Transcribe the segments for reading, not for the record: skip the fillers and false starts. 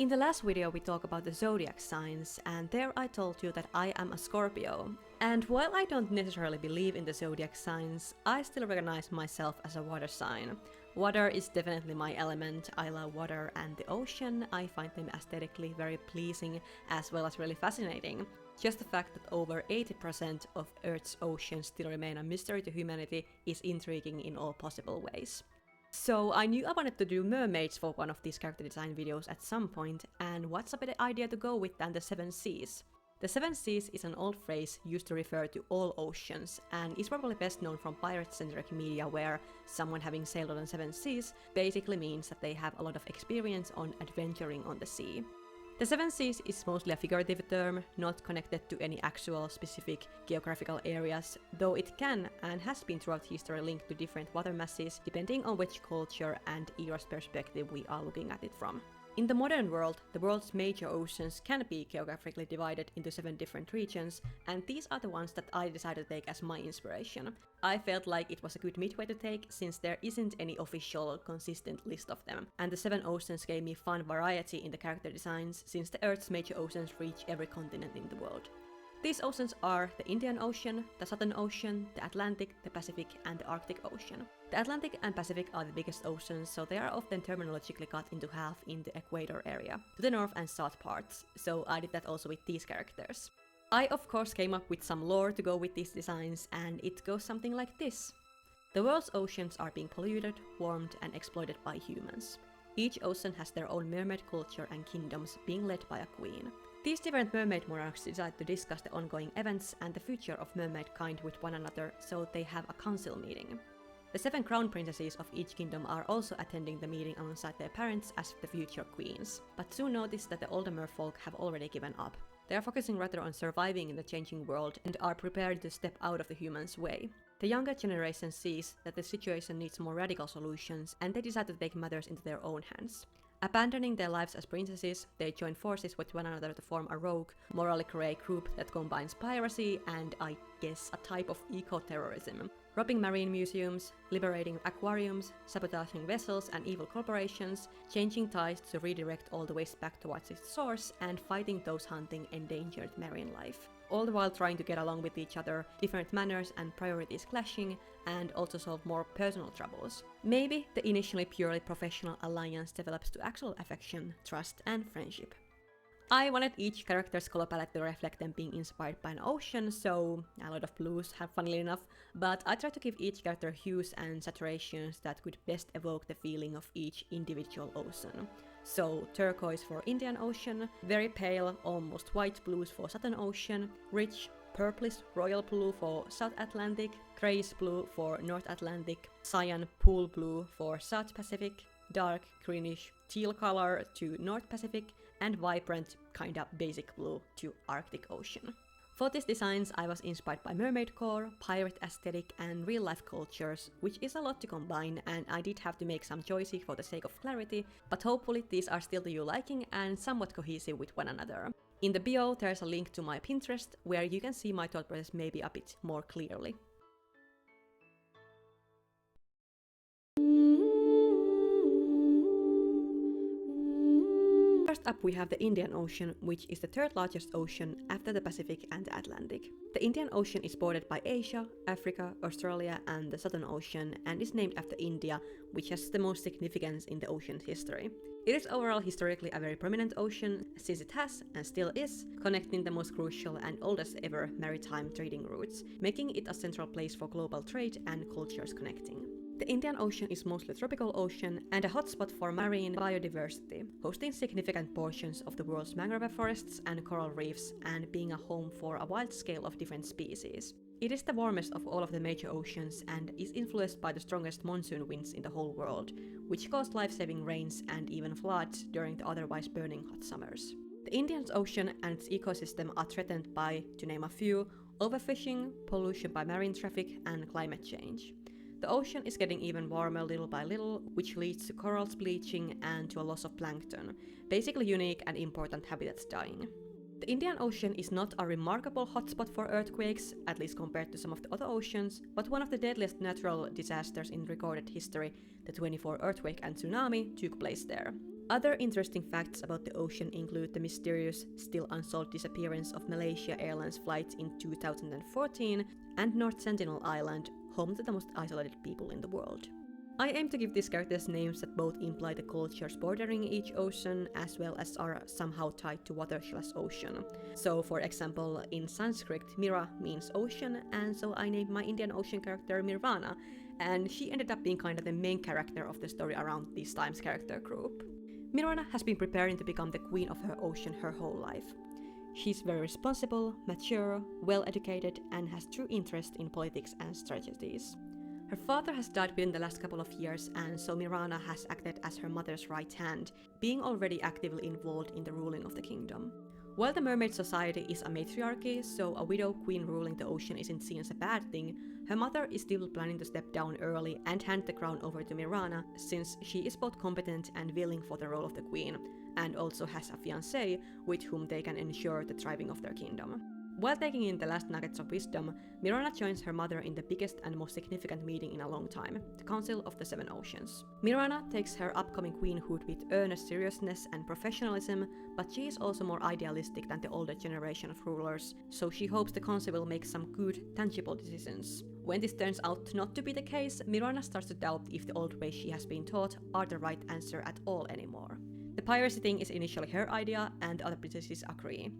In the last video we talked about the zodiac signs, and there I told you that I am a Scorpio. And while I don't necessarily believe in the zodiac signs, I still recognize myself as a water sign. Water is definitely my element. I love water and the ocean. I find them aesthetically very pleasing as well as really fascinating. Just the fact that over 80% of Earth's oceans still remain a mystery to humanity is intriguing in all possible ways. So I knew I wanted to do mermaids for one of these character design videos at some point, and what's a better idea to go with than the 7 seas? The 7 seas is an old phrase used to refer to all oceans, and is probably best known from pirate-centric media where someone having sailed on 7 seas basically means that they have a lot of experience on adventuring on the sea. The 7 seas is mostly a figurative term, not connected to any actual specific geographical areas, though it can and has been throughout history linked to different water masses depending on which culture and era's perspective we are looking at it from. In the modern world, the world's major oceans can be geographically divided into 7 different regions, and these are the ones that I decided to take as my inspiration. I felt like it was a good midway to take, since there isn't any official, consistent list of them, and the 7 oceans gave me fun variety in the character designs, since the Earth's major oceans reach every continent in the world. These oceans are the Indian Ocean, the Southern Ocean, the Atlantic, the Pacific, and the Arctic Ocean. The Atlantic and Pacific are the biggest oceans, so they are often terminologically cut into half in the equator area, to the north and south parts, so I did that also with these characters. I of course came up with some lore to go with these designs, and it goes something like this. The world's oceans are being polluted, warmed, and exploited by humans. Each ocean has their own mermaid culture and kingdoms, being led by a queen. These different mermaid monarchs decide to discuss the ongoing events and the future of mermaid kind with one another, so they have a council meeting. The 7 crown princesses of each kingdom are also attending the meeting alongside their parents as the future queens, but soon notice that the older merfolk have already given up. They are focusing rather on surviving in the changing world and are prepared to step out of the humans' way. The younger generation sees that the situation needs more radical solutions, and they decide to take matters into their own hands. Abandoning their lives as princesses, they join forces with one another to form a rogue, morally grey group that combines piracy and, I guess, a type of eco-terrorism. Robbing marine museums, liberating aquariums, sabotaging vessels and evil corporations, changing tides to redirect all the waste back towards its source, and fighting those hunting endangered marine life. All the while trying to get along with each other, different manners and priorities clashing, and also solve more personal troubles. Maybe the initially purely professional alliance develops to actual affection, trust, and friendship. I wanted each character's color palette to reflect them being inspired by an ocean, so a lot of blues, funnily enough, but I tried to give each character hues and saturations that could best evoke the feeling of each individual ocean. So turquoise for Indian Ocean, very pale, almost white blues for Southern Ocean, rich, purplish royal blue for South Atlantic, grayish blue for North Atlantic, cyan pool blue for South Pacific, dark greenish teal color to North Pacific, and vibrant, kinda basic blue to Arctic Ocean. For these designs I was inspired by mermaid core, pirate aesthetic, and real-life cultures, which is a lot to combine, and I did have to make some choices for the sake of clarity, but hopefully these are still to your liking and somewhat cohesive with one another. In the bio there's a link to my Pinterest, where you can see my thought process maybe a bit more clearly. First up we have the Indian Ocean, which is the 3rd largest ocean after the Pacific and the Atlantic. The Indian Ocean is bordered by Asia, Africa, Australia, and the Southern Ocean, and is named after India, which has the most significance in the ocean's history. It is overall historically a very prominent ocean, since it has, and still is, connecting the most crucial and oldest ever maritime trading routes, making it a central place for global trade and cultures connecting. The Indian Ocean is mostly a tropical ocean and a hotspot for marine biodiversity, hosting significant portions of the world's mangrove forests and coral reefs, and being a home for a wide scale of different species. It is the warmest of all of the major oceans and is influenced by the strongest monsoon winds in the whole world, which cause life-saving rains and even floods during the otherwise burning hot summers. The Indian Ocean and its ecosystem are threatened by, to name a few, overfishing, pollution by marine traffic, and climate change. The ocean is getting even warmer little by little, which leads to corals bleaching and to a loss of plankton, basically unique and important habitats dying. The Indian Ocean is not a remarkable hotspot for earthquakes, at least compared to some of the other oceans, but one of the deadliest natural disasters in recorded history, the 24 earthquake and tsunami, took place there. Other interesting facts about the ocean include the mysterious, still unsolved disappearance of Malaysia Airlines flight in 2014 and North Sentinel Island, home to the most isolated people in the world. I aim to give these characters names that both imply the cultures bordering each ocean as well as are somehow tied to water/ocean. So for example, in Sanskrit, Mira means ocean, and so I named my Indian Ocean character Nirvana, and she ended up being kind of the main character of the story around this time's character group. Mirana has been preparing to become the queen of her ocean her whole life. She's very responsible, mature, well-educated, and has true interest in politics and strategies. Her father has died within the last couple of years, and so Mirana has acted as her mother's right hand, being already actively involved in the ruling of the kingdom. While the mermaid society is a matriarchy, so a widow queen ruling the ocean isn't seen as a bad thing, her mother is still planning to step down early and hand the crown over to Mirana, since she is both competent and willing for the role of the queen, and also has a fiancé with whom they can ensure the thriving of their kingdom. While taking in the last nuggets of wisdom, Mirana joins her mother in the biggest and most significant meeting in a long time, the Council of the Seven Oceans. Mirana takes her upcoming queenhood with earnest seriousness and professionalism, but she is also more idealistic than the older generation of rulers, so she hopes the council will make some good, tangible decisions. When this turns out not to be the case, Mirana starts to doubt if the old ways she has been taught are the right answer at all anymore. The piracy thing is initially her idea, and other princesses agree.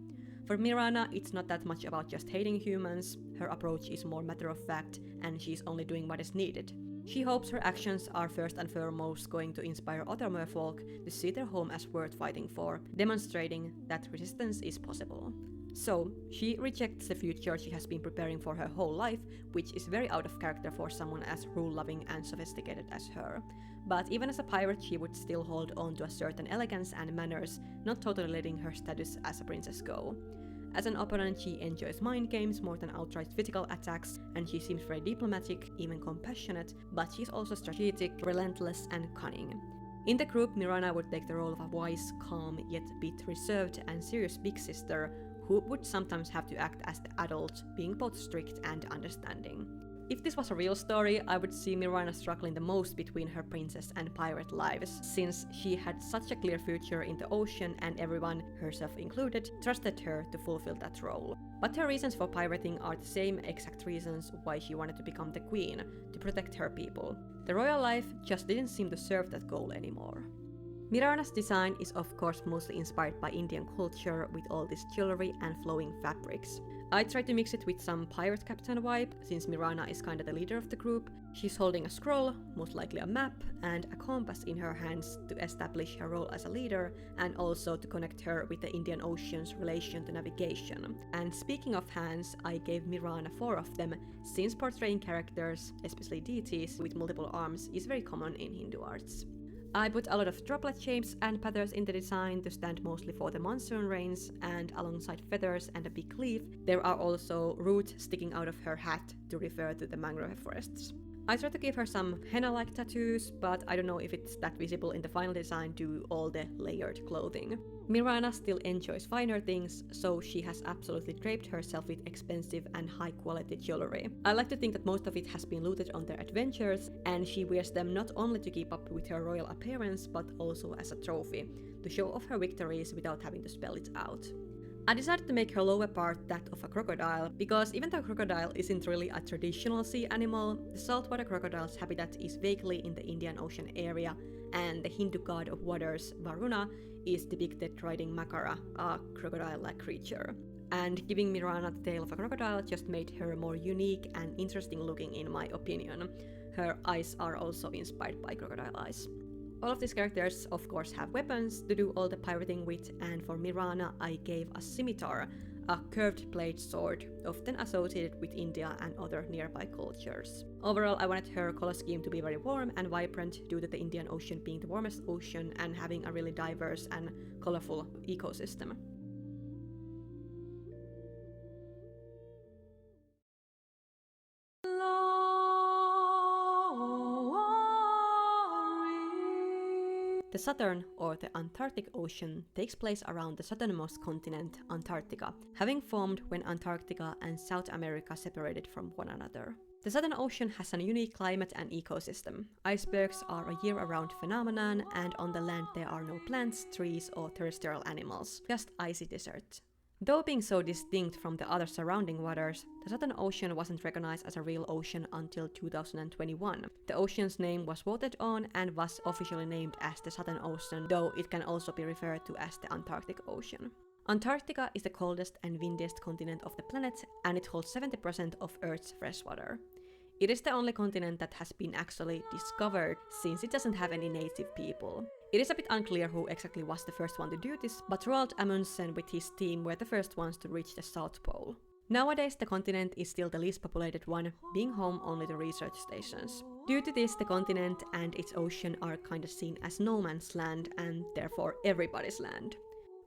For Mirana, it's not that much about just hating humans, her approach is more matter of fact, and she's only doing what is needed. She hopes her actions are first and foremost going to inspire other merfolk to see their home as worth fighting for, demonstrating that resistance is possible. So, she rejects the future she has been preparing for her whole life, which is very out of character for someone as rule-loving and sophisticated as her. But even as a pirate, she would still hold on to a certain elegance and manners, not totally letting her status as a princess go. As an opponent, she enjoys mind games more than outright physical attacks, and she seems very diplomatic, even compassionate, but she's also strategic, relentless, and cunning. In the group, Mirana would take the role of a wise, calm, yet a bit reserved and serious big sister, who would sometimes have to act as the adult, being both strict and understanding. If this was a real story, I would see Mirana struggling the most between her princess and pirate lives, since she had such a clear future in the ocean and everyone, herself included, trusted her to fulfill that role. But her reasons for pirating are the same exact reasons why she wanted to become the queen, to protect her people. The royal life just didn't seem to serve that goal anymore. Mirana's design is of course mostly inspired by Indian culture with all this jewelry and flowing fabrics. I tried to mix it with some pirate captain vibe, since Mirana is kinda the leader of the group. She's holding a scroll, most likely a map, and a compass in her hands to establish her role as a leader, and also to connect her with the Indian Ocean's relation to navigation. And speaking of hands, I gave Mirana 4 of them, since portraying characters, especially deities, with multiple arms is very common in Hindu arts. I put a lot of droplet shapes and patterns in the design to stand mostly for the monsoon rains, and alongside feathers and a big leaf, there are also roots sticking out of her hat to refer to the mangrove forests. I tried to give her some henna-like tattoos, but I don't know if it's that visible in the final design due to all the layered clothing. Mirana still enjoys finer things, so she has absolutely draped herself with expensive and high-quality jewelry. I like to think that most of it has been looted on their adventures, and she wears them not only to keep up with her royal appearance, but also as a trophy, to show off her victories without having to spell it out. I decided to make her lower part that of a crocodile, because even though crocodile isn't really a traditional sea animal, the saltwater crocodile's habitat is vaguely in the Indian Ocean area, and the Hindu god of waters, Varuna, is depicted riding Makara, a crocodile-like creature. And giving Mirana the tail of a crocodile just made her more unique and interesting looking in my opinion. Her eyes are also inspired by crocodile eyes. All of these characters of course have weapons to do all the pirating with, and for Mirana I gave a scimitar, a curved blade sword, often associated with India and other nearby cultures. Overall, I wanted her color scheme to be very warm and vibrant due to the Indian Ocean being the warmest ocean and having a really diverse and colorful ecosystem. The Southern, or the Antarctic Ocean, takes place around the southernmost continent, Antarctica, having formed when Antarctica and South America separated from one another. The Southern Ocean has a unique climate and ecosystem. Icebergs are a year-round phenomenon, and on the land there are no plants, trees, or terrestrial animals, just icy desert. Though being so distinct from the other surrounding waters, the Southern Ocean wasn't recognized as a real ocean until 2021. The ocean's name was voted on and was officially named as the Southern Ocean, though it can also be referred to as the Antarctic Ocean. Antarctica is the coldest and windiest continent of the planet, and it holds 70% of Earth's freshwater. It is the only continent that has been actually discovered, since it doesn't have any native people. It is a bit unclear who exactly was the first one to do this, but Roald Amundsen with his team were the first ones to reach the South Pole. Nowadays the continent is still the least populated one, being home only to research stations. Due to this, the continent and its ocean are kinda seen as no man's land, and therefore everybody's land.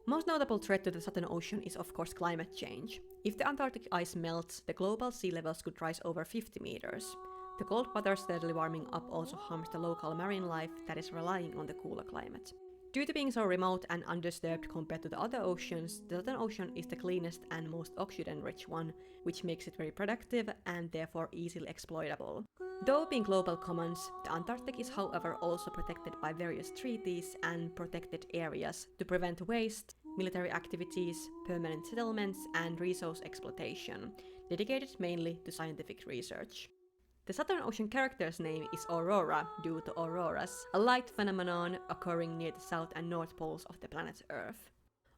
Most notable threat to the Southern Ocean is of course climate change. If the Antarctic ice melts, the global sea levels could rise over 50 meters. The cold water steadily warming up also harms the local marine life that is relying on the cooler climate. Due to being so remote and undisturbed compared to the other oceans, the Southern Ocean is the cleanest and most oxygen-rich one, which makes it very productive and therefore easily exploitable. Though being global commons, the Antarctic is however also protected by various treaties and protected areas to prevent waste, military activities, permanent settlements, and resource exploitation, dedicated mainly to scientific research. The Southern Ocean character's name is Aurora due to auroras, a light phenomenon occurring near the south and north poles of the planet Earth.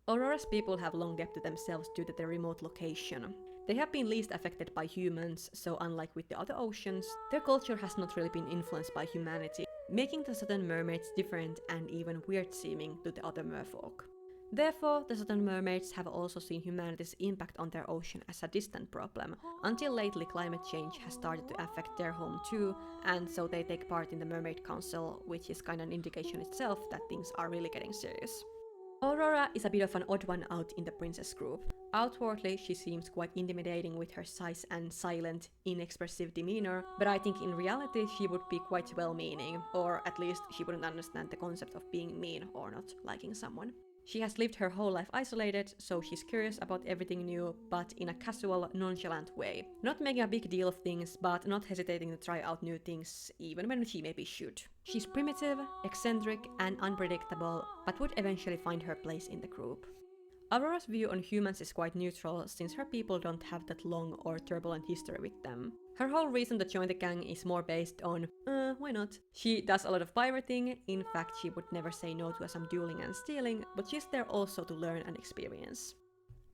Aurora's people have long kept to themselves due to their remote location. They have been least affected by humans, so unlike with the other oceans, their culture has not really been influenced by humanity, making the southern mermaids different and even weird-seeming to the other merfolk. Therefore, the southern mermaids have also seen humanity's impact on their ocean as a distant problem, until lately climate change has started to affect their home too, and so they take part in the Mermaid Council, which is kinda an indication itself that things are really getting serious. Aurora is a bit of an odd one out in the princess group. Outwardly, she seems quite intimidating with her size and silent, inexpressive demeanor, but I think in reality she would be quite well-meaning, or at least she wouldn't understand the concept of being mean or not liking someone. She has lived her whole life isolated, so she's curious about everything new, but in a casual, nonchalant way. Not making a big deal of things, but not hesitating to try out new things, even when she maybe should. She's primitive, eccentric, and unpredictable, but would eventually find her place in the group. Aurora's view on humans is quite neutral, since her people don't have that long or turbulent history with them. Her whole reason to join the gang is more based on, why not? She does a lot of pirating, in fact she would never say no to some dueling and stealing, but she's there also to learn and experience.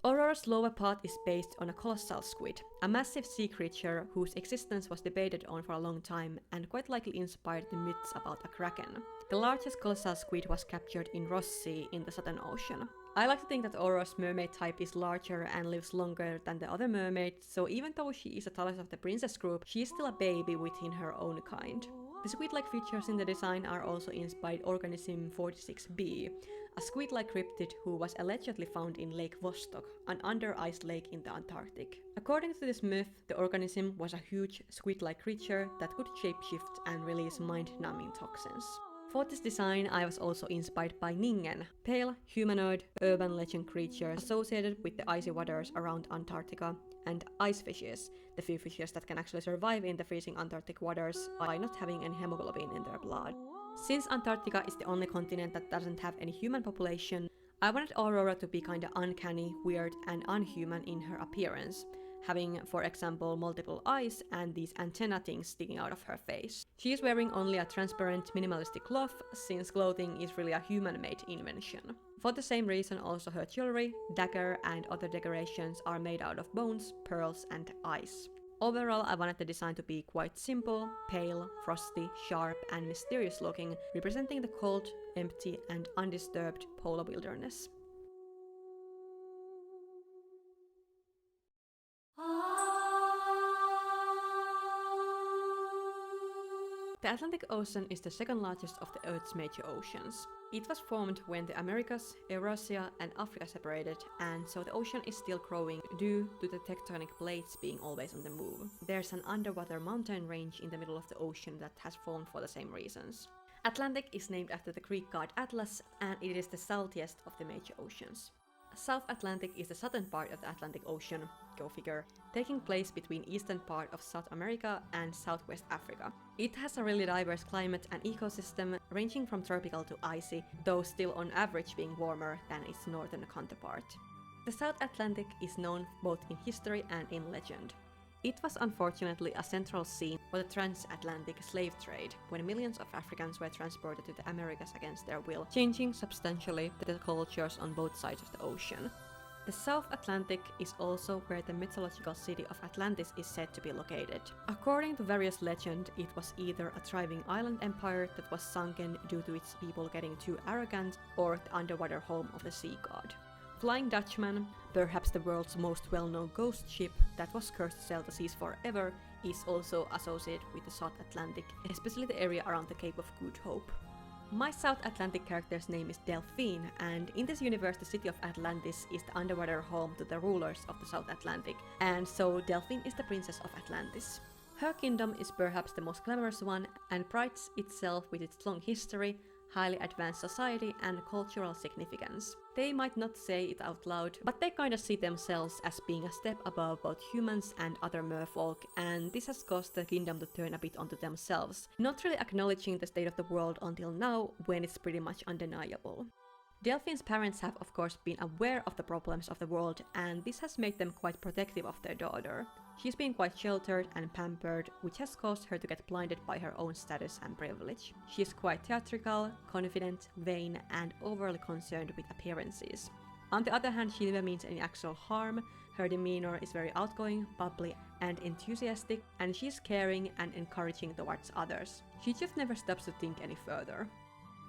Aurora's lower part is based on a colossal squid, a massive sea creature whose existence was debated on for a long time and quite likely inspired the myths about a kraken. The largest colossal squid was captured in Ross Sea in the Southern Ocean. I like to think that Aurora's mermaid type is larger and lives longer than the other mermaids, so even though she is the tallest of the princess group, she is still a baby within her own kind. The squid-like features in the design are also inspired organism 46b, a squid-like cryptid who was allegedly found in Lake Vostok, an under-ice lake in the Antarctic. According to this myth, the organism was a huge squid-like creature that could shapeshift and release mind-numbing toxins. For this design, I was also inspired by Ningen, pale, humanoid, urban legend creature associated with the icy waters around Antarctica, and ice fishes, the few fishes that can actually survive in the freezing Antarctic waters by not having any hemoglobin in their blood. Since Antarctica is the only continent that doesn't have any human population, I wanted Aurora to be kinda uncanny, weird, and unhuman in her appearance, having, for example, multiple eyes and these antenna things sticking out of her face. She is wearing only a transparent minimalistic cloth, since clothing is really a human-made invention. For the same reason also her jewelry, dagger and other decorations are made out of bones, pearls and ice. Overall, I wanted the design to be quite simple, pale, frosty, sharp and mysterious looking, representing the cold, empty and undisturbed polar wilderness. The Atlantic Ocean is the second largest of the Earth's major oceans. It was formed when the Americas, Eurasia and Africa separated, and so the ocean is still growing due to the tectonic plates being always on the move. There's an underwater mountain range in the middle of the ocean that has formed for the same reasons. Atlantic is named after the Greek god Atlas, and it is the saltiest of the major oceans. South Atlantic is the southern part of the Atlantic Ocean, go figure, taking place between eastern part of South America and Southwest Africa. It has a really diverse climate and ecosystem, ranging from tropical to icy, though still on average being warmer than its northern counterpart. The South Atlantic is known both in history and in legend. It was unfortunately a central scene for the transatlantic slave trade, when millions of Africans were transported to the Americas against their will, changing substantially the cultures on both sides of the ocean. The South Atlantic is also where the mythological city of Atlantis is said to be located. According to various legends, it was either a thriving island empire that was sunken due to its people getting too arrogant, or the underwater home of the sea god. Flying Dutchman, perhaps the world's most well-known ghost ship that was cursed to sail the seas forever, is also associated with the South Atlantic, especially the area around the Cape of Good Hope. My South Atlantic character's name is Delphine, and in this universe the city of Atlantis is the underwater home to the rulers of the South Atlantic, and so Delphine is the princess of Atlantis. Her kingdom is perhaps the most glamorous one, and prides itself with its long history, highly advanced society and cultural significance. They might not say it out loud, but they kinda see themselves as being a step above both humans and other merfolk, and this has caused the kingdom to turn a bit onto themselves, not really acknowledging the state of the world until now, when it's pretty much undeniable. Delphine's parents have of course been aware of the problems of the world, and this has made them quite protective of their daughter. She's been quite sheltered and pampered, which has caused her to get blinded by her own status and privilege. She is quite theatrical, confident, vain, and overly concerned with appearances. On the other hand, she never means any actual harm. Her demeanor is very outgoing, bubbly, and enthusiastic, and she's caring and encouraging towards others. She just never stops to think any further.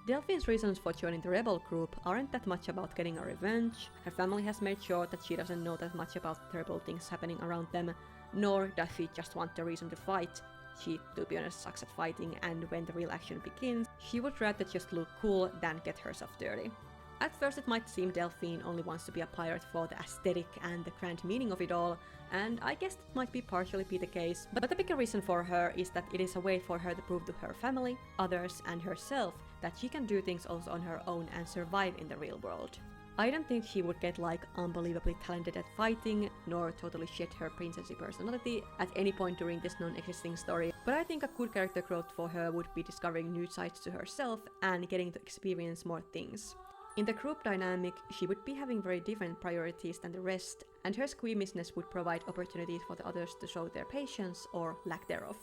Delphine's reasons for joining the rebel group aren't that much about getting a revenge. Her family has made sure that she doesn't know that much about terrible things happening around them, nor does she just want a reason to fight. She, to be honest, sucks at fighting, and when the real action begins, she would rather just look cool than get herself dirty. At first it might seem Delphine only wants to be a pirate for the aesthetic and the grand meaning of it all, and I guess that might be partially be the case, but the bigger reason for her is that it is a way for her to prove to her family, others, and herself that she can do things also on her own and survive in the real world. I don't think she would get like unbelievably talented at fighting, nor totally shed her princessy personality at any point during this non-existing story, but I think a good character growth for her would be discovering new sides to herself and getting to experience more things. In the group dynamic, she would be having very different priorities than the rest, and her squeamishness would provide opportunities for the others to show their patience or lack thereof.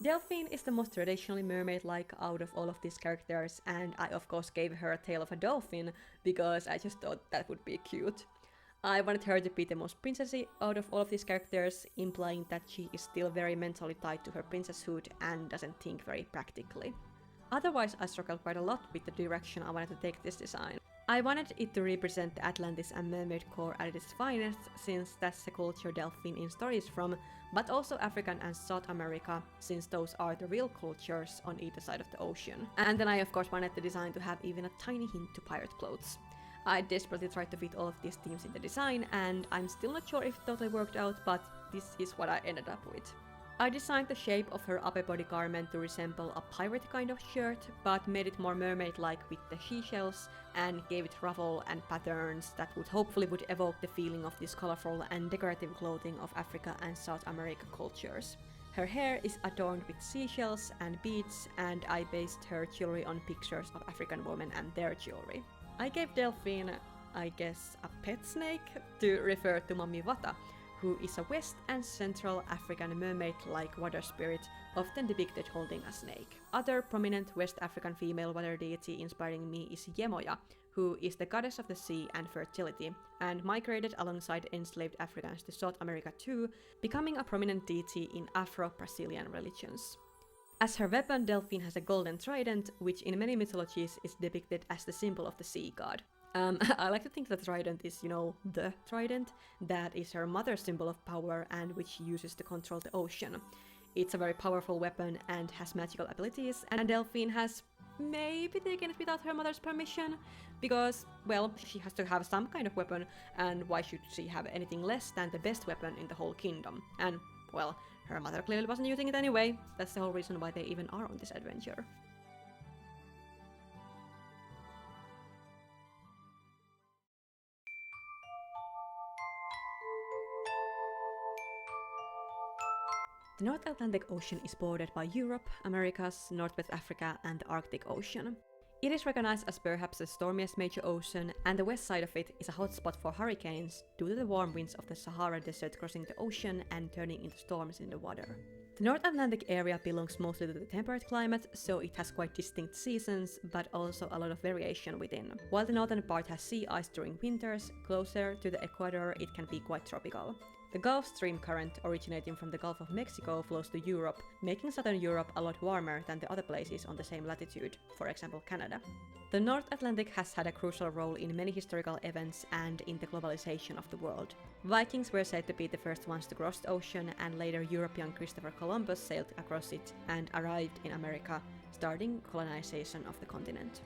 Delphine is the most traditionally mermaid-like out of all of these characters, and I of course gave her a tail of a dolphin because I just thought that would be cute. I wanted her to be the most princessy out of all of these characters, implying that she is still very mentally tied to her princesshood and doesn't think very practically. Otherwise, I struggled quite a lot with the direction I wanted to take this design. I wanted it to represent the Atlantis and mermaid core at its finest, since that's the culture Delphine in stories from, but also African and South America, since those are the real cultures on either side of the ocean. And then I of course wanted the design to have even a tiny hint to pirate clothes. I desperately tried to fit all of these themes in the design, and I'm still not sure if it totally worked out, but this is what I ended up with. I designed the shape of her upper body garment to resemble a pirate kind of shirt, but made it more mermaid-like with the seashells, and gave it ruffle and patterns that hopefully would evoke the feeling of this colorful and decorative clothing of Africa and South America cultures. Her hair is adorned with seashells and beads, and I based her jewelry on pictures of African women and their jewelry. I gave Delphine, I guess, a pet snake to refer to Mummy Wata, who is a West and Central African mermaid-like water spirit, often depicted holding a snake. Other prominent West African female water deity inspiring me is Yemoja, who is the goddess of the sea and fertility, and migrated alongside enslaved Africans to South America too, becoming a prominent deity in Afro-Brazilian religions. As her weapon, Delphine has a golden trident, which in many mythologies is depicted as the symbol of the sea god. I like to think that trident is, the trident, that is her mother's symbol of power and which she uses to control the ocean. It's a very powerful weapon and has magical abilities, and Delphine has maybe taken it without her mother's permission, because, well, she has to have some kind of weapon, and why should she have anything less than the best weapon in the whole kingdom? And, well, her mother clearly wasn't using it anyway. That's the whole reason why they even are on this adventure. The North Atlantic Ocean is bordered by Europe, Americas, Northwest Africa and the Arctic Ocean. It is recognized as perhaps the stormiest major ocean, and the west side of it is a hotspot for hurricanes due to the warm winds of the Sahara Desert crossing the ocean and turning into storms in the water. The North Atlantic area belongs mostly to the temperate climate, so it has quite distinct seasons, but also a lot of variation within. While the northern part has sea ice during winters, closer to the equator it can be quite tropical. The Gulf Stream current originating from the Gulf of Mexico flows to Europe, making southern Europe a lot warmer than the other places on the same latitude, for example Canada. The North Atlantic has had a crucial role in many historical events and in the globalization of the world. Vikings were said to be the first ones to cross the ocean, and later European Christopher Columbus sailed across it and arrived in America, starting colonization of the continent.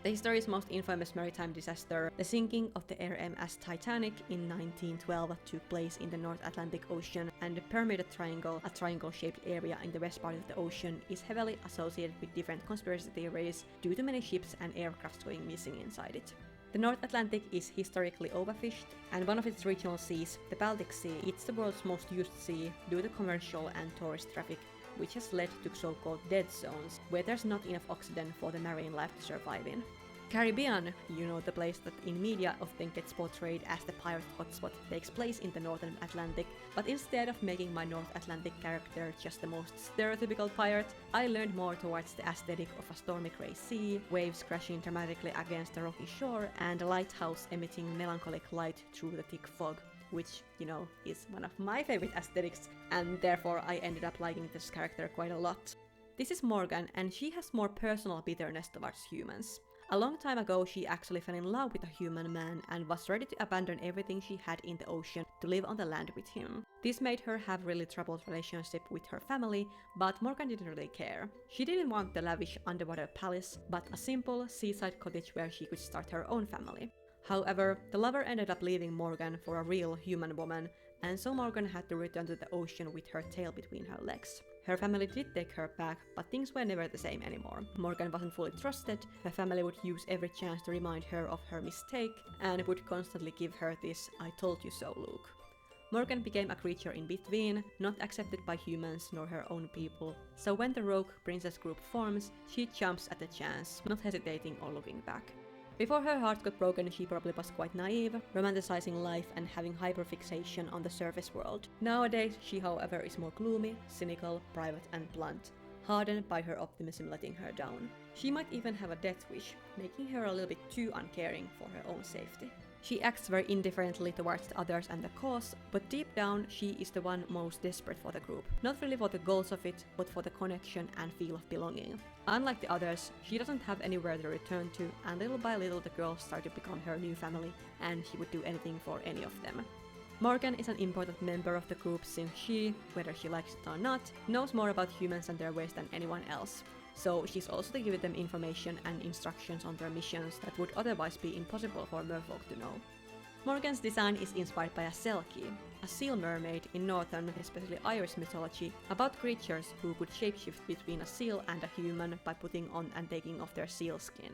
The history's most infamous maritime disaster, the sinking of the RMS Titanic in 1912, took place in the North Atlantic Ocean, and the Bermuda Triangle, a triangle-shaped area in the west part of the ocean, is heavily associated with different conspiracy theories due to many ships and aircrafts going missing inside it. The North Atlantic is historically overfished, and one of its regional seas, the Baltic Sea, is the world's most used sea due to commercial and tourist traffic, which has led to so-called dead zones, where there's not enough oxygen for the marine life to survive in. Caribbean, the place that in media often gets portrayed as the pirate hotspot, takes place in the Northern Atlantic, but instead of making my North Atlantic character just the most stereotypical pirate, I learned more towards the aesthetic of a stormy grey sea, waves crashing dramatically against a rocky shore, and a lighthouse emitting melancholic light through the thick fog, which, is one of my favorite aesthetics, and therefore I ended up liking this character quite a lot. This is Morgan, and she has more personal bitterness towards humans. A long time ago she actually fell in love with a human man and was ready to abandon everything she had in the ocean to live on the land with him. This made her have really troubled relationship with her family, but Morgan didn't really care. She didn't want the lavish underwater palace, but a simple seaside cottage where she could start her own family. However, the lover ended up leaving Morgan for a real human woman, and so Morgan had to return to the ocean with her tail between her legs. Her family did take her back, but things were never the same anymore. Morgan wasn't fully trusted, her family would use every chance to remind her of her mistake, and would constantly give her this "I told you so" look. Morgan became a creature in between, not accepted by humans nor her own people, so when the rogue princess group forms, she jumps at the chance, not hesitating or looking back. Before her heart got broken, she probably was quite naive, romanticizing life and having hyperfixation on the surface world. Nowadays, she however is more gloomy, cynical, private and blunt, hardened by her optimism letting her down. She might even have a death wish, making her a little bit too uncaring for her own safety. She acts very indifferently towards the others and the cause, but deep down she is the one most desperate for the group. Not really for the goals of it, but for the connection and feel of belonging. Unlike the others, she doesn't have anywhere to return to, and little by little the girls start to become her new family, and she would do anything for any of them. Morgan is an important member of the group since she, whether she likes it or not, knows more about humans and their ways than anyone else. So she's also to give them information and instructions on their missions that would otherwise be impossible for merfolk to know. Morgan's design is inspired by a selkie, a seal mermaid in northern, especially Irish mythology, about creatures who could shapeshift between a seal and a human by putting on and taking off their seal skin.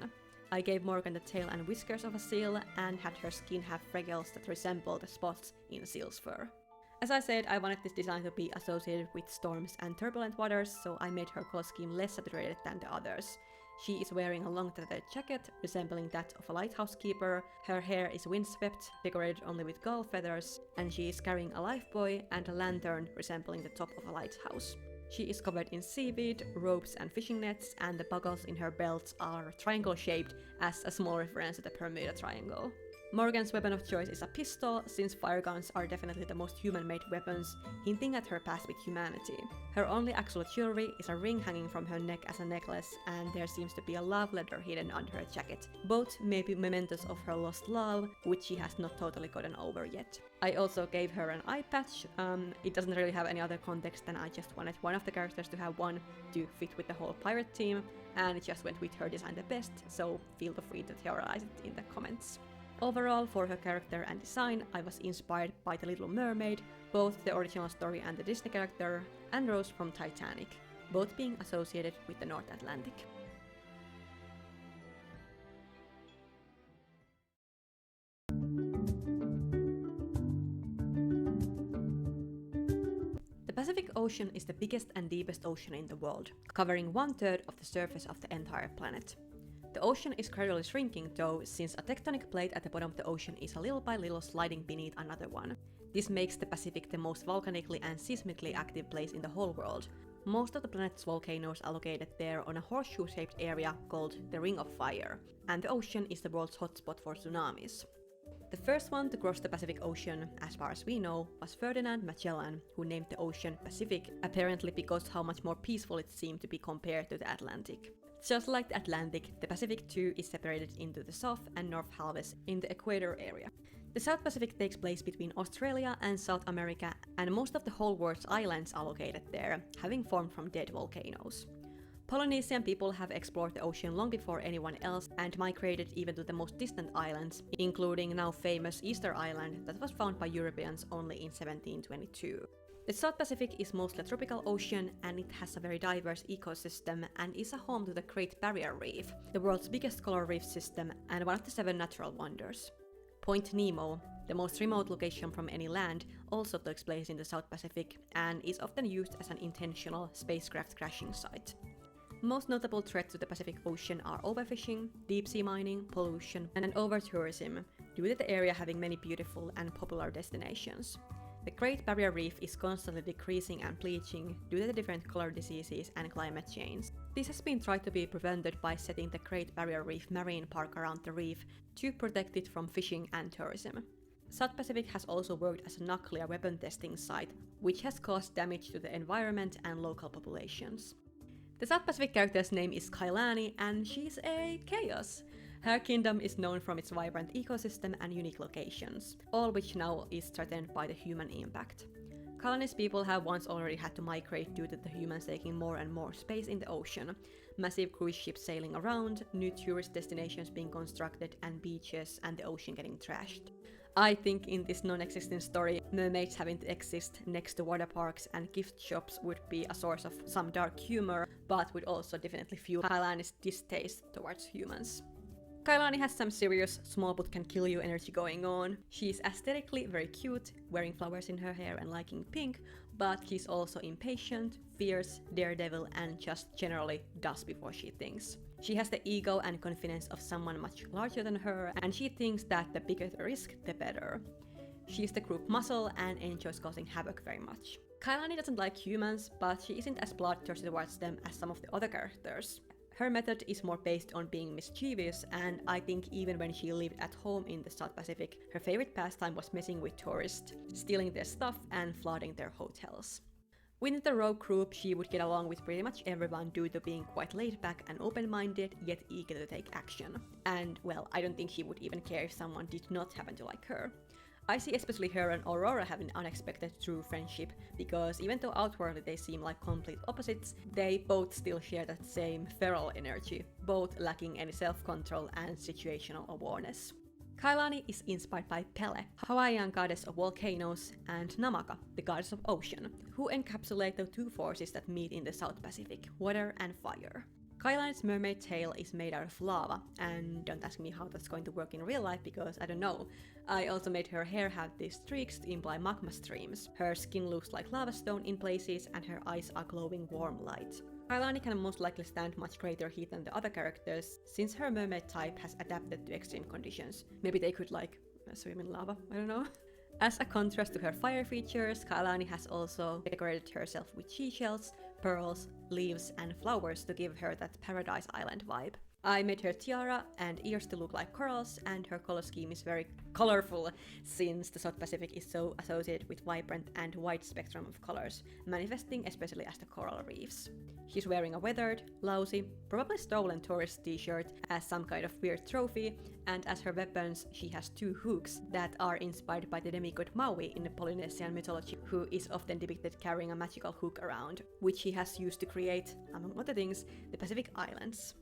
I gave Morgan the tail and whiskers of a seal and had her skin have freckles that resemble the spots in seal's fur. As I said, I wanted this design to be associated with storms and turbulent waters, so I made her color scheme less saturated than the others. She is wearing a long tattered jacket, resembling that of a lighthouse keeper, her hair is windswept, decorated only with gull feathers, and she is carrying a lifebuoy and a lantern resembling the top of a lighthouse. She is covered in seaweed, ropes and fishing nets, and the buckles in her belts are triangle-shaped as a small reference to the Bermuda Triangle. Morgan's weapon of choice is a pistol, since fire guns are definitely the most human-made weapons, hinting at her past with humanity. Her only actual jewelry is a ring hanging from her neck as a necklace, and there seems to be a love letter hidden under her jacket. Both may be mementos of her lost love, which she has not totally gotten over yet. I also gave her an eye patch. It doesn't really have any other context than I just wanted one of the characters to have one to fit with the whole pirate team, and it just went with her design the best, so feel free to theorize it in the comments. Overall, for her character and design, I was inspired by The Little Mermaid, both the original story and the Disney character, and Rose from Titanic, both being associated with the North Atlantic. The Pacific Ocean is the biggest and deepest ocean in the world, covering 1/3 of the surface of the entire planet. The ocean is gradually shrinking though, since a tectonic plate at the bottom of the ocean is a little by little sliding beneath another one. This makes the Pacific the most volcanically and seismically active place in the whole world. Most of the planet's volcanoes are located there on a horseshoe-shaped area called the Ring of Fire, and the ocean is the world's hotspot for tsunamis. The first one to cross the Pacific Ocean, as far as we know, was Ferdinand Magellan, who named the ocean Pacific, apparently because how much more peaceful it seemed to be compared to the Atlantic. Just like the Atlantic, the Pacific too is separated into the South and North halves in the equator area. The South Pacific takes place between Australia and South America, and most of the whole world's islands are located there, having formed from dead volcanoes. Polynesian people have explored the ocean long before anyone else and migrated even to the most distant islands, including now famous Easter Island that was found by Europeans only in 1722. The South Pacific is mostly a tropical ocean, and it has a very diverse ecosystem and is a home to the Great Barrier Reef, the world's biggest coral reef system and one of the 7 natural wonders. Point Nemo, the most remote location from any land, also takes place in the South Pacific and is often used as an intentional spacecraft crashing site. Most notable threats to the Pacific Ocean are overfishing, deep-sea mining, pollution, and over-tourism, due to the area having many beautiful and popular destinations. The Great Barrier Reef is constantly decreasing and bleaching due to the different color diseases and climate change. This has been tried to be prevented by setting the Great Barrier Reef Marine Park around the reef to protect it from fishing and tourism. South Pacific has also worked as a nuclear weapon testing site, which has caused damage to the environment and local populations. The South Pacific character's name is Kailani, and she's a chaos. Her kingdom is known from its vibrant ecosystem and unique locations, all which now is threatened by the human impact. Kailani's people have once already had to migrate due to the humans taking more and more space in the ocean, massive cruise ships sailing around, new tourist destinations being constructed, and beaches and the ocean getting trashed. I think in this non-existent story, mermaids having to exist next to water parks and gift shops would be a source of some dark humor, but would also definitely fuel Kailani's distaste towards humans. Kailani has some serious small but can kill you energy going on. She's aesthetically very cute, wearing flowers in her hair and liking pink, but she's also impatient, fierce, daredevil, and just generally does before she thinks. She has the ego and confidence of someone much larger than her, and she thinks that the bigger the risk, the better. She's the group muscle and enjoys causing havoc very much. Kailani doesn't like humans, but she isn't as bloodthirsty towards them as some of the other characters. Her method is more based on being mischievous, and I think even when she lived at home in the South Pacific, her favorite pastime was messing with tourists, stealing their stuff and flooding their hotels. Within the rogue group, she would get along with pretty much everyone due to being quite laid back and open-minded, yet eager to take action. And, well, I don't think she would even care if someone did not happen to like her. I see especially her and Aurora having unexpected true friendship, because even though outwardly they seem like complete opposites, they both still share that same feral energy, both lacking any self-control and situational awareness. Kailani is inspired by Pele, Hawaiian goddess of volcanoes, and Namaka, the goddess of ocean, who encapsulate the two forces that meet in the South Pacific, water and fire. Kailani's mermaid tail is made out of lava, and don't ask me how that's going to work in real life because I don't know. I also made her hair have these streaks to imply magma streams. Her skin looks like lava stone in places, and her eyes are glowing warm light. Kailani can most likely stand much greater heat than the other characters, since her mermaid type has adapted to extreme conditions. Maybe they could swim in lava, I don't know. As a contrast to her fire features, Kailani has also decorated herself with seashells, pearls, leaves, and flowers to give her that Paradise Island vibe. I made her tiara and ears to look like corals, and her color scheme is very colorful since the South Pacific is so associated with vibrant and wide spectrum of colors, manifesting especially as the coral reefs. She's wearing a weathered, lousy, probably stolen tourist t-shirt as some kind of weird trophy, and as her weapons she has 2 hooks that are inspired by the demigod Maui in the Polynesian mythology, who is often depicted carrying a magical hook around, which he has used to create, among other things, the Pacific Islands.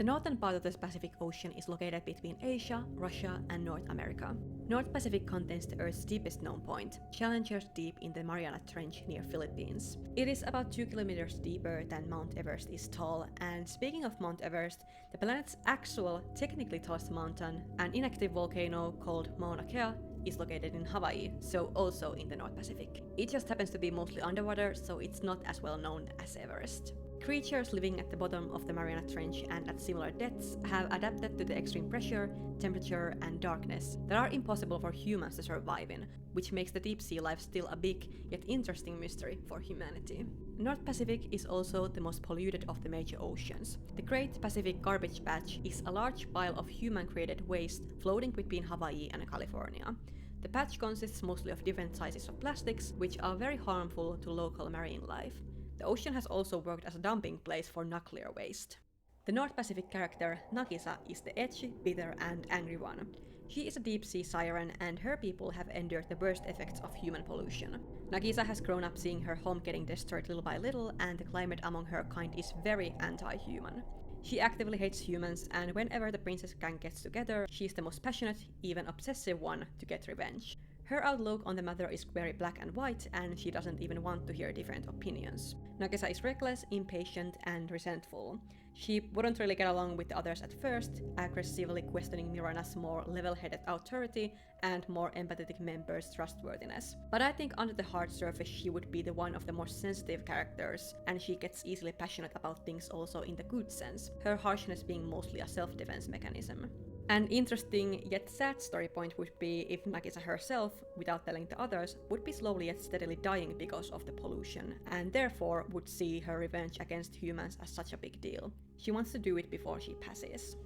The northern part of the Pacific Ocean is located between Asia, Russia, and North America. North Pacific contains the Earth's deepest known point, Challenger Deep in the Mariana Trench near Philippines. It is about 2 kilometers deeper than Mount Everest is tall, and speaking of Mount Everest, the planet's actual, technically tallest mountain, an inactive volcano called Mauna Kea, is located in Hawaii, so also in the North Pacific. It just happens to be mostly underwater, so it's not as well known as Everest. Creatures living at the bottom of the Mariana Trench and at similar depths have adapted to the extreme pressure, temperature, and darkness that are impossible for humans to survive in, which makes the deep sea life still a big yet interesting mystery for humanity. The North Pacific is also the most polluted of the major oceans. The Great Pacific Garbage Patch is a large pile of human-created waste floating between Hawaii and California. The patch consists mostly of different sizes of plastics, which are very harmful to local marine life. The ocean has also worked as a dumping place for nuclear waste. The North Pacific character Nagisa is the edgy, bitter, and angry one. She is a deep-sea siren, and her people have endured the worst effects of human pollution. Nagisa has grown up seeing her home getting destroyed little by little, and the climate among her kind is very anti-human. She actively hates humans, and whenever the princess gang gets together, she is the most passionate, even obsessive one to get revenge. Her outlook on the matter is very black and white, and she doesn't even want to hear different opinions. Nagisa is reckless, impatient, and resentful. She wouldn't really get along with the others at first, aggressively questioning Mirana's more level-headed authority and more empathetic members' trustworthiness. But I think under the hard surface she would be the one of the more sensitive characters, and she gets easily passionate about things also in the good sense, her harshness being mostly a self-defense mechanism. An interesting yet sad story point would be if Nagisa herself, without telling the others, would be slowly yet steadily dying because of the pollution, and therefore would see her revenge against humans as such a big deal. She wants to do it before she passes.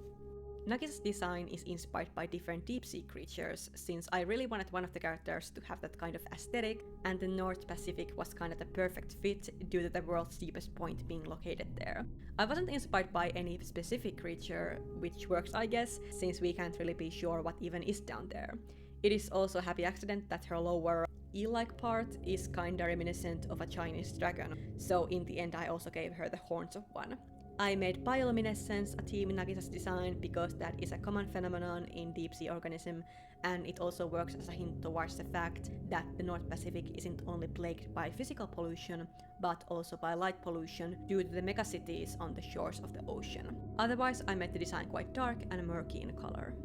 Nagisa's design is inspired by different deep-sea creatures, since I really wanted one of the characters to have that kind of aesthetic, and the North Pacific was kind of the perfect fit due to the world's deepest point being located there. I wasn't inspired by any specific creature, which works I guess, since we can't really be sure what even is down there. It is also a happy accident that her lower eel-like part is kinda reminiscent of a Chinese dragon, so in the end I also gave her the horns of one. I made bioluminescence a theme in Nagisa's design because that is a common phenomenon in deep-sea organisms, and it also works as a hint towards the fact that the North Pacific isn't only plagued by physical pollution, but also by light pollution due to the megacities on the shores of the ocean. Otherwise, I made the design quite dark and murky in color.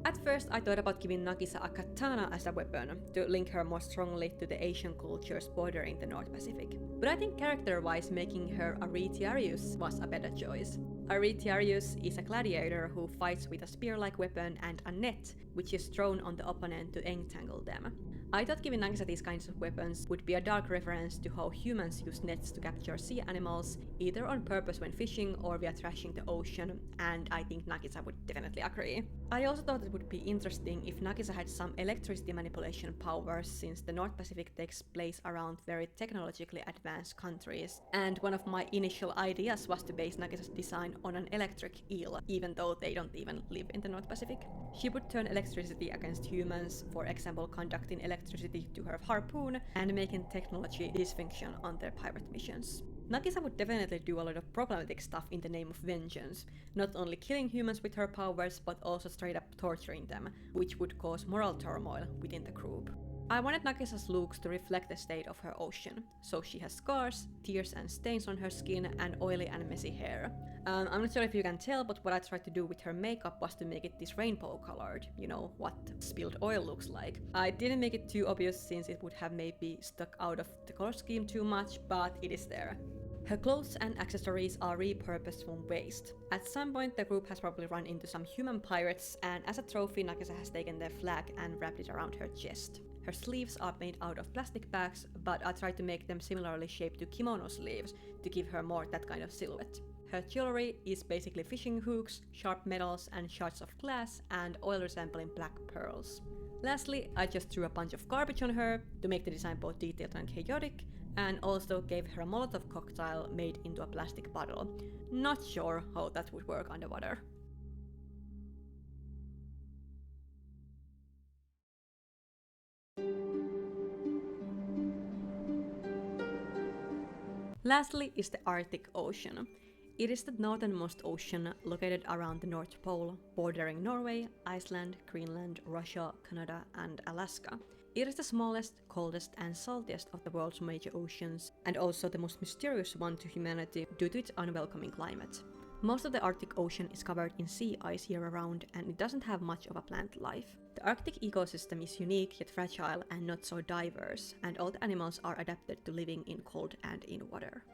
At first, I thought about giving Nagisa a katana as a weapon, to link her more strongly to the Asian cultures bordering the North Pacific. But I think character-wise making her a Retiarius was a better choice. A Retiarius is a gladiator who fights with a spear-like weapon and a net, which is thrown on the opponent to entangle them. I thought giving Nagisa these kinds of weapons would be a dark reference to how humans use nets to capture sea animals, either on purpose when fishing or via trashing the ocean, and I think Nagisa would definitely agree. I also thought it would be interesting if Nagisa had some electricity manipulation powers, since the North Pacific takes place around very technologically advanced countries, and one of my initial ideas was to base Nagisa's design on an electric eel, even though they don't even live in the North Pacific. She would turn electricity against humans, for example conducting electricity to her harpoon and making technology dysfunction on their pirate missions. Nagisa would definitely do a lot of problematic stuff in the name of vengeance, not only killing humans with her powers but also straight up torturing them, which would cause moral turmoil within the group. I wanted Nagisa's looks to reflect the state of her ocean, so she has scars, tears and stains on her skin, and oily and messy hair. I'm not sure if you can tell, but what I tried to do with her makeup was to make it this rainbow colored, you know, what spilled oil looks like. I didn't make it too obvious since it would have maybe stuck out of the color scheme too much, but it is there. Her clothes and accessories are repurposed from waste. At some point the group has probably run into some human pirates, and as a trophy Nagisa has taken their flag and wrapped it around her chest. Her sleeves are made out of plastic bags, but I tried to make them similarly shaped to kimono sleeves to give her more that kind of silhouette. Her jewelry is basically fishing hooks, sharp metals and shards of glass, and oil-resembling black pearls. Lastly, I just threw a bunch of garbage on her to make the design both detailed and chaotic, and also gave her a Molotov cocktail made into a plastic bottle. Not sure how that would work underwater. Lastly is the Arctic Ocean. It is the northernmost ocean located around the North Pole, bordering Norway, Iceland, Greenland, Russia, Canada, and Alaska. It is the smallest, coldest, and saltiest of the world's major oceans, and also the most mysterious one to humanity due to its unwelcoming climate. Most of the Arctic Ocean is covered in sea ice year-round, and it doesn't have much of a plant life. The Arctic ecosystem is unique yet fragile and not so diverse, and all the animals are adapted to living in cold and in water.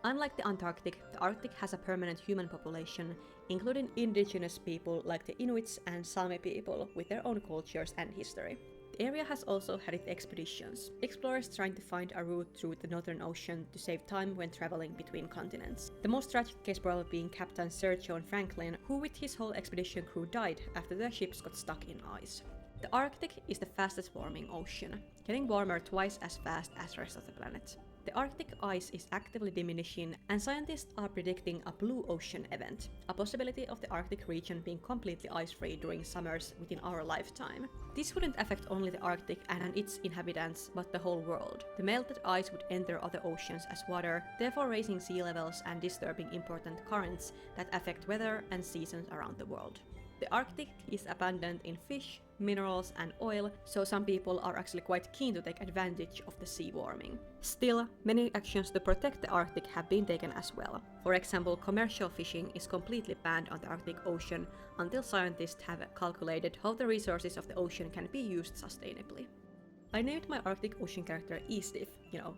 Unlike the Antarctic, the Arctic has a permanent human population, including indigenous people like the Inuits and Sami people with their own cultures and history. The area has also had its expeditions, explorers trying to find a route through the Northern Ocean to save time when traveling between continents. The most tragic case probably being Captain Sir John Franklin, who with his whole expedition crew died after their ships got stuck in ice. The Arctic is the fastest warming ocean, getting warmer twice as fast as the rest of the planet. The Arctic ice is actively diminishing, and scientists are predicting a blue ocean event, a possibility of the Arctic region being completely ice-free during summers within our lifetime. This wouldn't affect only the Arctic and its inhabitants, but the whole world. The melted ice would enter other oceans as water, therefore raising sea levels and disturbing important currents that affect weather and seasons around the world. The Arctic is abundant in fish, minerals and oil, so some people are actually quite keen to take advantage of the sea warming. Still, many actions to protect the Arctic have been taken as well. For example, commercial fishing is completely banned on the Arctic Ocean until scientists have calculated how the resources of the ocean can be used sustainably. I named my Arctic Ocean character Eastif,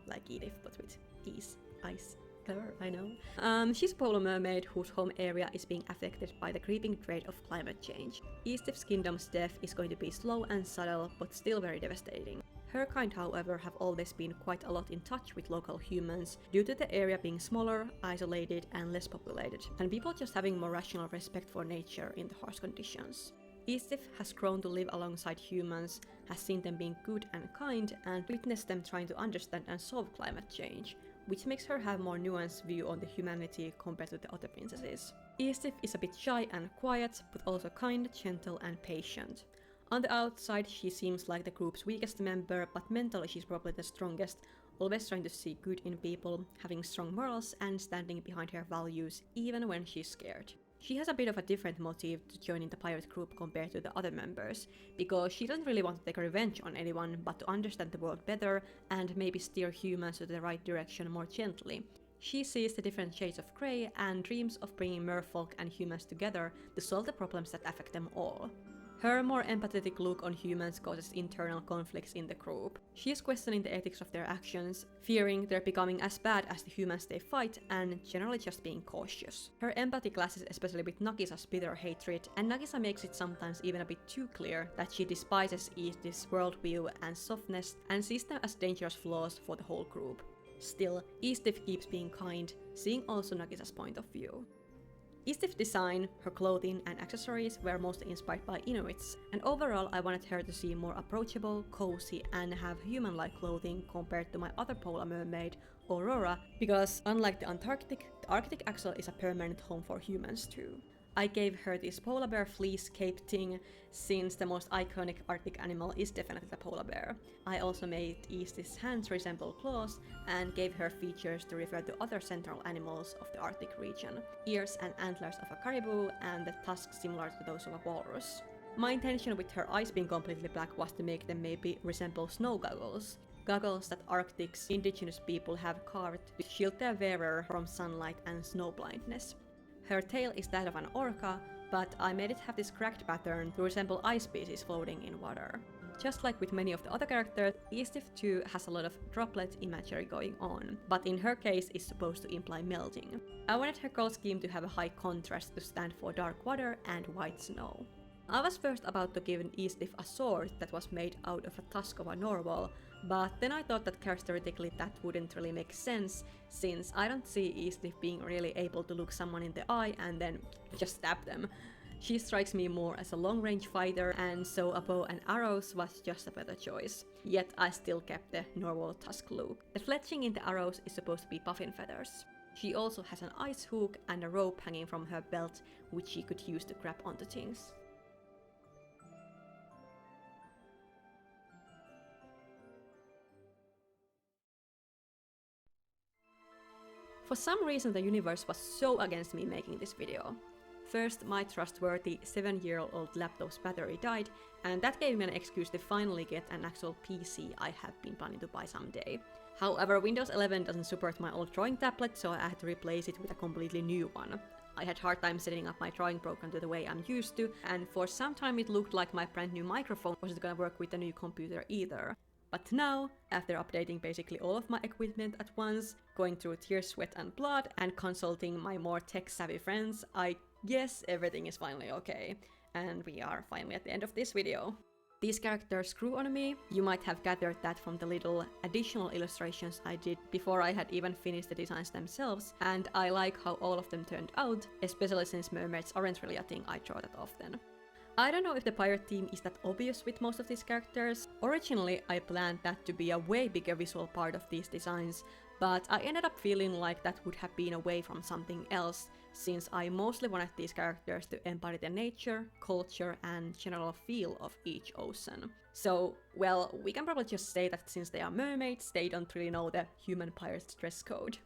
like Edith, but with Ease, ice. Clever, I know. She's a polar mermaid whose home area is being affected by the creeping threat of climate change. Eastif's kingdom's death is going to be slow and subtle, but still very devastating. Her kind, however, have always been quite a lot in touch with local humans, due to the area being smaller, isolated, and less populated, and people just having more rational respect for nature in the harsh conditions. Eastif has grown to live alongside humans, has seen them being good and kind, and witnessed them trying to understand and solve climate change, which makes her have more nuanced view on the humanity compared to the other princesses. Eastif is a bit shy and quiet, but also kind, gentle, and patient. On the outside, she seems like the group's weakest member, but mentally she's probably the strongest, always trying to see good in people, having strong morals, and standing behind her values, even when she's scared. She has a bit of a different motive to joining the pirate group compared to the other members, because she doesn't really want to take revenge on anyone, but to understand the world better and maybe steer humans to the right direction more gently. She sees the different shades of grey and dreams of bringing merfolk and humans together to solve the problems that affect them all. Her more empathetic look on humans causes internal conflicts in the group. She is questioning the ethics of their actions, fearing they're becoming as bad as the humans they fight, and generally just being cautious. Her empathy clashes especially with Nagisa's bitter hatred, and Nagisa makes it sometimes even a bit too clear that she despises Eastif's worldview and softness and sees them as dangerous flaws for the whole group. Still, Eastif keeps being kind, seeing also Nagisa's point of view. Eastif's design, her clothing and accessories were mostly inspired by Inuits, and overall I wanted her to seem more approachable, cozy, and have human-like clothing compared to my other polar mermaid, Aurora, because unlike the Antarctic, the Arctic actually is a permanent home for humans too. I gave her this polar bear fleece cape thing, since the most iconic Arctic animal is definitely the polar bear. I also made Eastif's hands resemble claws, and gave her features to refer to other central animals of the Arctic region, ears and antlers of a caribou, and the tusks similar to those of a walrus. My intention with her eyes being completely black was to make them maybe resemble snow goggles. Goggles that Arctic's indigenous people have carved to shield their wearer from sunlight and snow blindness. Her tail is that of an orca, but I made it have this cracked pattern to resemble ice pieces floating in water. Just like with many of the other characters, Eastif too has a lot of droplet imagery going on, but in her case is supposed to imply melting. I wanted her color scheme to have a high contrast to stand for dark water and white snow. I was first about to give Eastif a sword that was made out of a tusk of a narwhal, but then I thought that characteristically that wouldn't really make sense, since I don't see Eastif being really able to look someone in the eye and then just stab them. She strikes me more as a long-range fighter, and so a bow and arrows was just a better choice. Yet I still kept the narwhal tusk look. The fletching in the arrows is supposed to be puffin feathers. She also has an ice hook and a rope hanging from her belt, which she could use to grab onto things. For some reason the universe was so against me making this video. First, my trustworthy 7-year-old laptop's battery died, and that gave me an excuse to finally get an actual PC I have been planning to buy someday. However, Windows 11 doesn't support my old drawing tablet, so I had to replace it with a completely new one. I had hard time setting up my drawing program to the way I'm used to, and for some time it looked like my brand new microphone wasn't gonna work with the new computer either. But now, after updating basically all of my equipment at once, going through tears, sweat and blood, and consulting my more tech-savvy friends, I guess everything is finally okay. And we are finally at the end of this video. These characters grew on me. You might have gathered that from the little additional illustrations I did before I had even finished the designs themselves, and I like how all of them turned out, especially since mermaids aren't really a thing I draw that often. I don't know if the pirate theme is that obvious with most of these characters. Originally, I planned that to be a way bigger visual part of these designs, but I ended up feeling like that would have been away from something else, since I mostly wanted these characters to embody the nature, culture, and general feel of each ocean. So, well, we can probably just say that since they are mermaids, they don't really know the human pirate's dress code.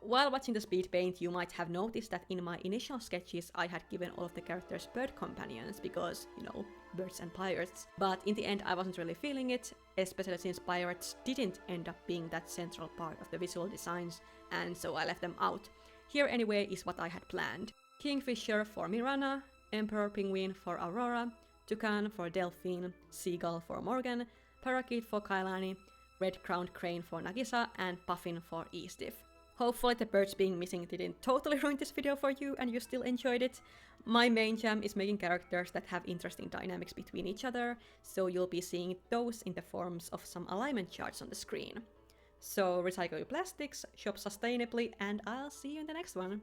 While watching the speed paint, you might have noticed that in my initial sketches I had given all of the characters bird companions because, you know, birds and pirates. But in the end I wasn't really feeling it, especially since pirates didn't end up being that central part of the visual designs, and so I left them out. Here anyway is what I had planned. Kingfisher for Mirana, Emperor Penguin for Aurora, Toucan for Delphine, Seagull for Morgan, Parakeet for Kailani, Red-crowned Crane for Nagisa, and Puffin for Eastif. Hopefully the birds being missing didn't totally ruin this video for you and you still enjoyed it. My main jam is making characters that have interesting dynamics between each other, so you'll be seeing those in the forms of some alignment charts on the screen. So recycle your plastics, shop sustainably, and I'll see you in the next one.